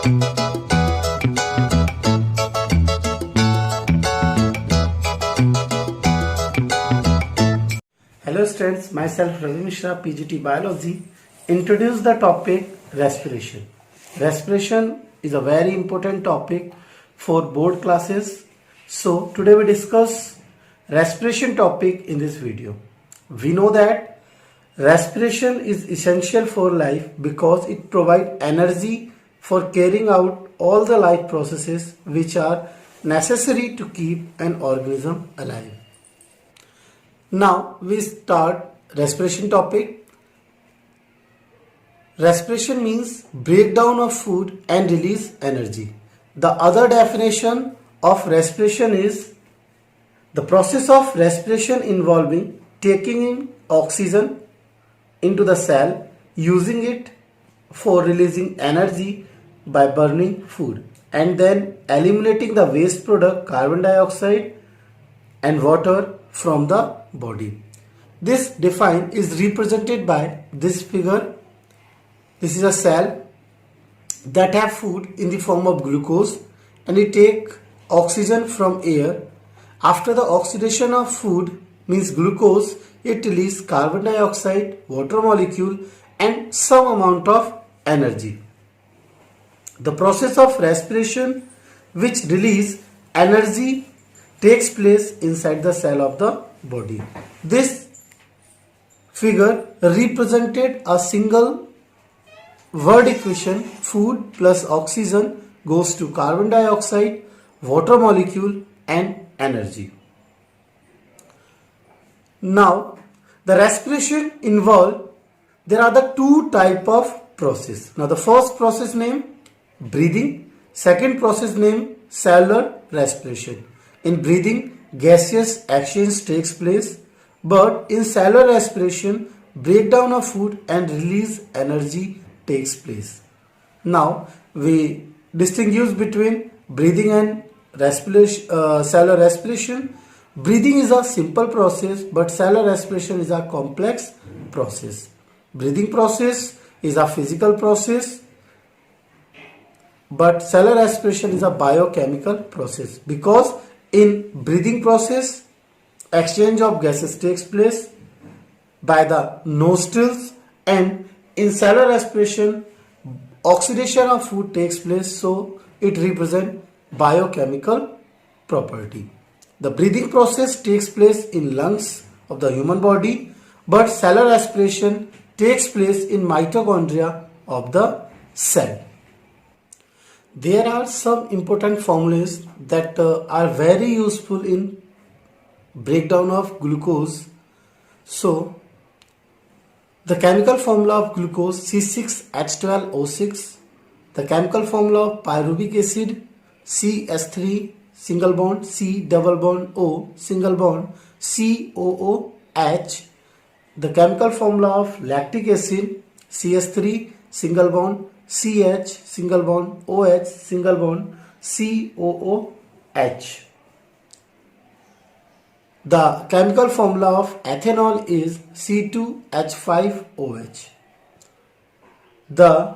Hello students, myself Ravi Mishra, PGT Biology, introduce the topic respiration. Respiration is a very important topic for board classes. So today we discuss respiration topic in this video. We know that respiration is essential for life because it provides energy for carrying out all the life processes which are necessary to keep an organism alive. Now we start respiration topic. Respiration means breakdown of food and release energy. The other definition of respiration is the process of respiration involving taking in oxygen into the cell, using it for releasing energy by burning food, and then eliminating the waste product carbon dioxide and water from the body. This define is represented by this figure. This is a cell that have food in the form of glucose and it take oxygen from air. After the oxidation of food means glucose, it release carbon dioxide, water molecule and some amount of energy. The process of respiration which release energy takes place inside the cell of the body. This figure represented a single word equation: food plus oxygen goes to carbon dioxide, water molecule and energy. Now the respiration involved, there are the two type of process. Now the first process name breathing, second process name cellular respiration. In breathing, gaseous exchange takes place, but in cellular respiration, breakdown of food and release energy takes place. Now we distinguish between breathing and cellular respiration. Breathing is a simple process, but cellular respiration is a complex process. Breathing process is a physical process, but cellular respiration is a biochemical process, because in breathing process exchange of gases takes place by the nostrils, and in cellular respiration oxidation of food takes place, so it represents biochemical property. The breathing process takes place in lungs of the human body, but cellular respiration takes place in mitochondria of the cell. There are some important formulas that are very useful in breakdown of glucose. So the chemical formula of glucose C6H12O6, the chemical formula of pyruvic acid CS3 single bond C double bond O single bond COOH, the chemical formula of lactic acid CS3 single bond CH single bond OH single bond COOH. The chemical formula of ethanol is C2H5OH. The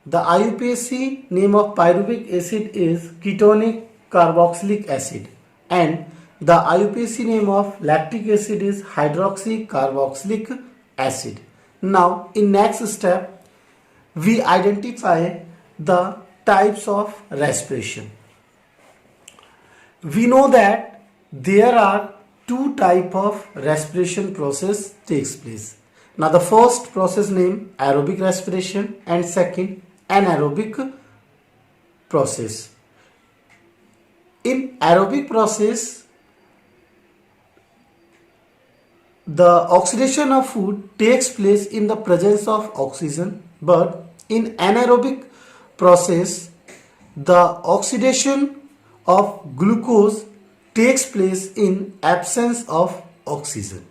IUPAC name of pyruvic acid is ketonic carboxylic acid, and the IUPAC name of lactic acid is hydroxy carboxylic acid. Now in next step we identify the types of respiration. We know that there are two type of respiration process takes place. Now the first process name aerobic respiration and second anaerobic process. In aerobic process, the oxidation of food takes place in the presence of oxygen, but in anaerobic process the oxidation of glucose takes place in absence of oxygen.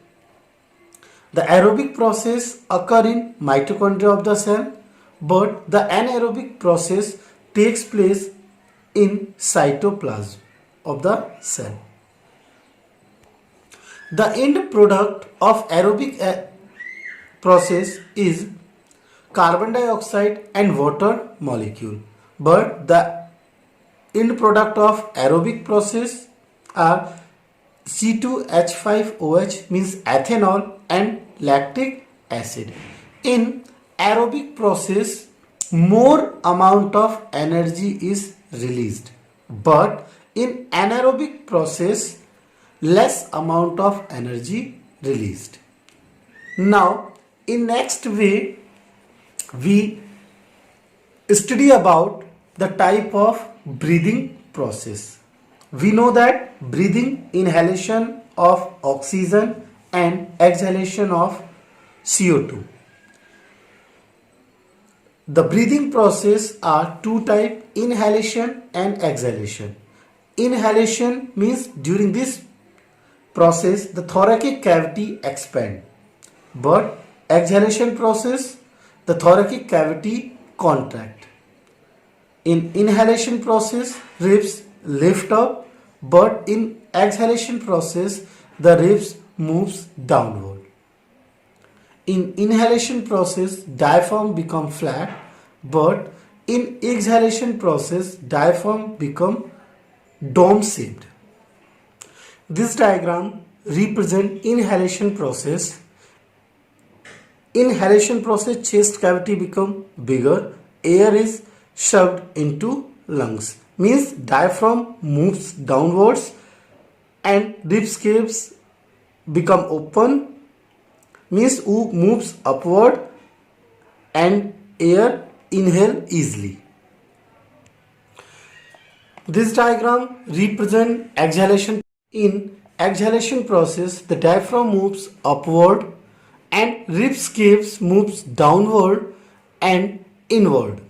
The aerobic process occur in mitochondria of the cell, but the anaerobic process takes place in cytoplasm of the cell. The end product of aerobic process is carbon dioxide and water molecule. but the end product of aerobic process are C2H5OH means ethanol and lactic acid. In aerobic process, more amount of energy is released, but in anaerobic process, less amount of energy released. Now, in next way, we study about the type of breathing process. We know that breathing, inhalation of oxygen and exhalation of CO2. The breathing process are two types, inhalation and exhalation. Inhalation means during this process the thoracic cavity expand, but exhalation process the thoracic cavity contract. In inhalation process ribs lift up, but in exhalation process the ribs moves downward. In inhalation process diaphragm become flat, but in exhalation process diaphragm become dome shaped. This diagram represent inhalation process. Inhalation process chest cavity become bigger, air is shoved into lungs, means diaphragm moves downwards and rib caves become open, means moves upward and air inhale easily. This diagram represent exhalation. In exhalation process the diaphragm moves upward and rib caves moves downward and inward,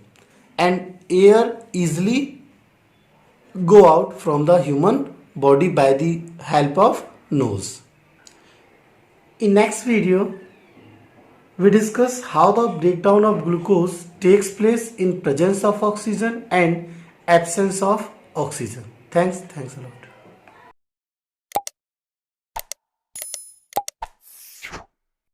and air easily go out from the human body by the help of nose. In next video we discuss how the breakdown of glucose takes place in presence of oxygen and absence of oxygen. Thanks a lot.